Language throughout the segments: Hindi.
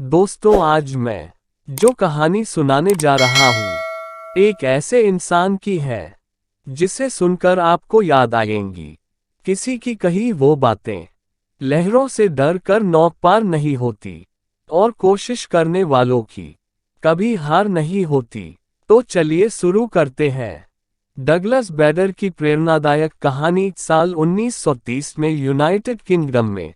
दोस्तों, आज मैं जो कहानी सुनाने जा रहा हूँ एक ऐसे इंसान की है जिसे सुनकर आपको याद आएंगी किसी की कही वो बातें। लहरों से डर कर नौक पार नहीं होती और कोशिश करने वालों की कभी हार नहीं होती। तो चलिए शुरू करते हैं। डगलस बैडर की प्रेरणादायक कहानी। साल 1930 में यूनाइटेड किंगडम में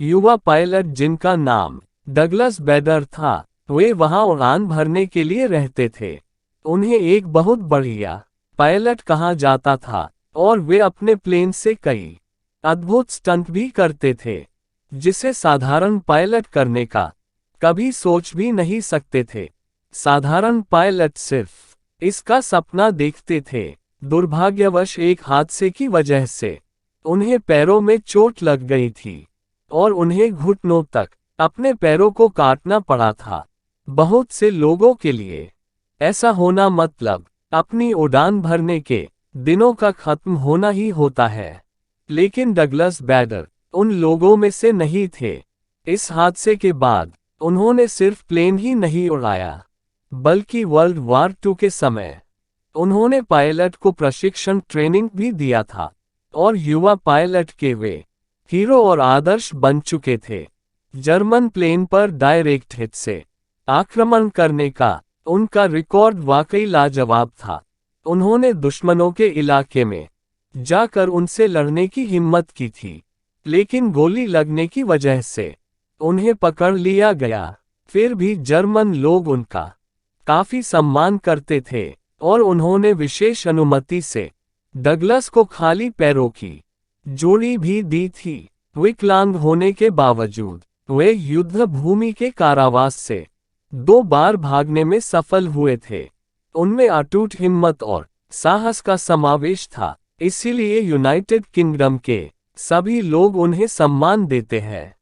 युवा पायलट जिनका नाम डगलस बैडर था, वे वहां उड़ान भरने के लिए रहते थे। उन्हें एक बहुत बढ़िया पायलट कहा जाता था और वे अपने प्लेन से कई अद्भुत स्टंट भी करते थे जिसे साधारण पायलट करने का कभी सोच भी नहीं सकते थे। साधारण पायलट सिर्फ इसका सपना देखते थे। दुर्भाग्यवश एक हादसे की वजह से उन्हें पैरों में चोट लग गई थी और उन्हें घुटनों तक अपने पैरों को काटना पड़ा था। बहुत से लोगों के लिए ऐसा होना मतलब अपनी उड़ान भरने के दिनों का खत्म होना ही होता है, लेकिन डगलस बैडर उन लोगों में से नहीं थे। इस हादसे के बाद उन्होंने सिर्फ प्लेन ही नहीं उड़ाया, बल्कि वर्ल्ड वार II के समय उन्होंने पायलट को प्रशिक्षण ट्रेनिंग भी दिया था और युवा पायलट के वे हीरो और आदर्श बन चुके थे। जर्मन प्लेन पर डायरेक्ट हिट से आक्रमण करने का उनका रिकॉर्ड वाकई लाजवाब था। उन्होंने दुश्मनों के इलाके में जाकर उनसे लड़ने की हिम्मत की थी, लेकिन गोली लगने की वजह से उन्हें पकड़ लिया गया। फिर भी जर्मन लोग उनका काफी सम्मान करते थे और उन्होंने विशेष अनुमति से डगलस को खाली पैरों की जोड़ी भी दी थी। विकलांग होने के बावजूद वे युद्ध भूमि के कारावास से 2 बार भागने में सफल हुए थे। उनमें अटूट हिम्मत और साहस का समावेश था, इसीलिए यूनाइटेड किंगडम के सभी लोग उन्हें सम्मान देते हैं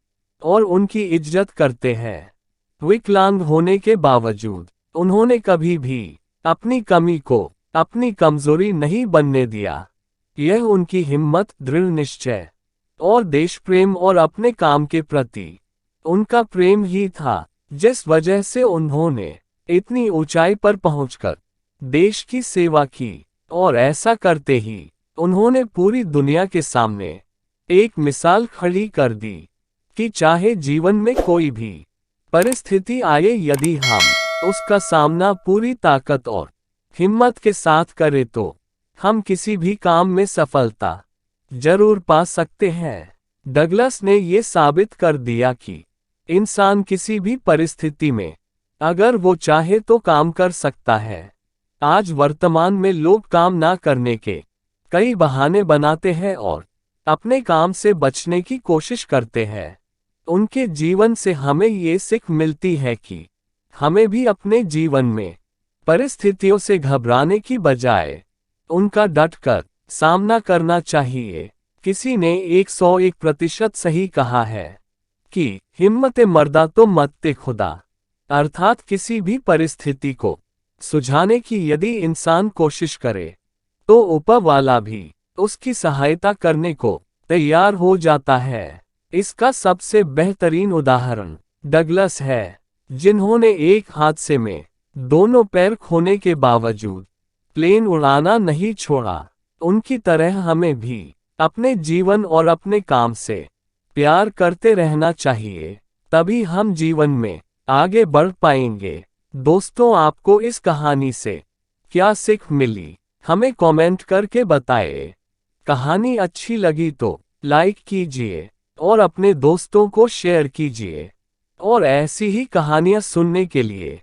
और उनकी इज्जत करते हैं। विकलांग होने के बावजूद उन्होंने कभी भी अपनी कमी को अपनी कमजोरी नहीं बनने दिया। यह उनकी हिम्मत, दृढ़ निश्चय और देश प्रेम और अपने काम के प्रति उनका प्रेम ही था जिस वजह से उन्होंने इतनी ऊंचाई पर पहुंचकर देश की सेवा की। और ऐसा करते ही उन्होंने पूरी दुनिया के सामने एक मिसाल खड़ी कर दी कि चाहे जीवन में कोई भी परिस्थिति आए, यदि हम उसका सामना पूरी ताकत और हिम्मत के साथ करें तो हम किसी भी काम में सफलता जरूर पा सकते हैं। डगलस ने ये साबित कर दिया कि इंसान किसी भी परिस्थिति में अगर वो चाहे तो काम कर सकता है। आज वर्तमान में लोग काम ना करने के कई बहाने बनाते हैं और अपने काम से बचने की कोशिश करते हैं। उनके जीवन से हमें ये सीख मिलती है कि हमें भी अपने जीवन में परिस्थितियों से घबराने की बजाय उनका डटकर सामना करना चाहिए। किसी ने 101% सही कहा है कि हिम्मत मर्दा तो मत्ते खुदा, अर्थात किसी भी परिस्थिति को सुझाने की यदि इंसान कोशिश करे तो ऊपर वाला भी उसकी सहायता करने को तैयार हो जाता है। इसका सबसे बेहतरीन उदाहरण डगलस है, जिन्होंने एक हादसे में दोनों पैर खोने के बावजूद प्लेन उड़ाना नहीं छोड़ा। उनकी तरह हमें भी अपने जीवन और अपने काम से प्यार करते रहना चाहिए, तभी हम जीवन में आगे बढ़ पाएंगे। दोस्तों, आपको इस कहानी से क्या सीख मिली, हमें कमेंट करके बताएं। कहानी अच्छी लगी तो लाइक कीजिए और अपने दोस्तों को शेयर कीजिए। और ऐसी ही कहानियां सुनने के लिए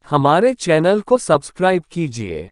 हमारे चैनल को सब्सक्राइब कीजिए।